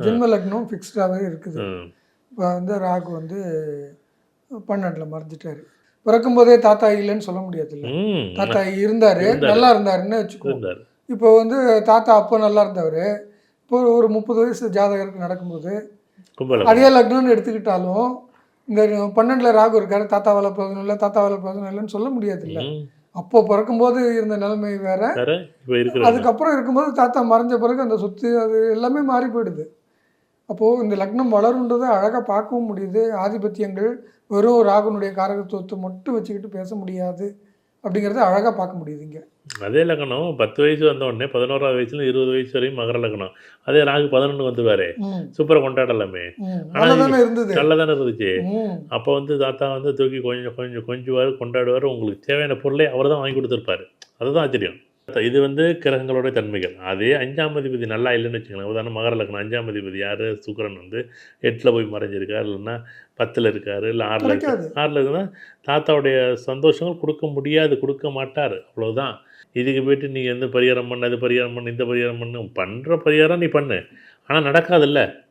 ஜென்ம லக்னம் ஃபிக்ஸ்டாகவே இருக்குது. ம். இப்போ வந்து ராகு வந்து 12ல் மறைஞ்சிட்டாரு. பிறக்கும்போதே தாத்தா இல்லைன்னு சொல்ல முடியாதுல்ல. ம். தாத்தா இருந்தார், நல்லா இருந்தாருன்னு வச்சுக்குவோம். இருந்தார். இப்போ வந்து தாத்தா அப்போ நல்லா இருந்தவர், இப்போ ஒரு 30 வயசு ஜாதகருக்கு நடக்கும்போது கும்பலக்னம். அதே லக்னம்னு எடுத்துக்கிட்டாலும் இந்த 12ல் ராகு இருக்காரு, தாத்தாவால் பிரயோஜனம் இல்லை, தாத்தாவால் பிரயோஜனம் இல்லைன்னு சொல்ல முடியாதுல்ல. ம். அப்போ பிறக்கும்போது இருந்த நிலைமை வேற, வேற இப்போ இருக்கிற அதுக்கப்புறம் இருக்கும்போது தாத்தா மறைஞ்ச பிறகு அந்த சொத்து அது எல்லாமே மாறி போயிடுது. அப்போது இந்த லக்னம் வளருன்றதை அழகாக பார்க்கவும் முடியுது. ஆதிபத்தியங்கள் வெறும் ராகுனுடைய காரகத்துவத்தை மட்டும் வச்சுக்கிட்டு பேச முடியாது அப்படிங்கிறத அழகாக பார்க்க முடியுது இங்கே. அதே லக்னம் 10 வயசு வந்த உடனே 11வது வயசுல 20 வயசு வரையும் மகர லக்னம். அதே ராகு 11 வந்துருவாரு. சூப்பரா கொண்டாடலாமே. நல்லா தானே இருந்தது. நல்லா தானே இருந்துச்சு. ம். அப்போ வந்து தாத்தா வந்து தூக்கி கொஞ்சுவார், கொண்டாடுவார். உங்களுக்கு தேவையான பொருளை அவர் தான் வாங்கி கொடுத்துருப்பாரு. அதுதான் ஆச்சரியம். இது வந்து கிரகங்களோட தன்மைகள். அதே 5ஆம் அதிபதி நல்லா இல்லைன்னு வச்சுக்கோங்களேன். உதாரணம் மகர லக்னம் 5ஆம் அதிபதி யார்? சுக்கிரன் வந்து 8ல் போய் மறைஞ்சிருக்கார், இல்லைன்னா 10ல் இருக்கார், இல்லை 6ல் இருக்கார். கிடைக்காது. 6ல் இருக்குன்னா தாத்தாவுடைய சந்தோஷங்கள் கொடுக்க முடியாது, கொடுக்க மாட்டார். அவ்வளோதான். இதுக்கு போயிட்டு நீ எந்த பரிகாரம் பண்ணு, அது பரிகாரம் பண்ணு, இந்த பரிகாரம் பண்ணு, பண்ணுற பரிகாரம் நீ பண்ணு. ஆனால் நடக்காதுல்ல.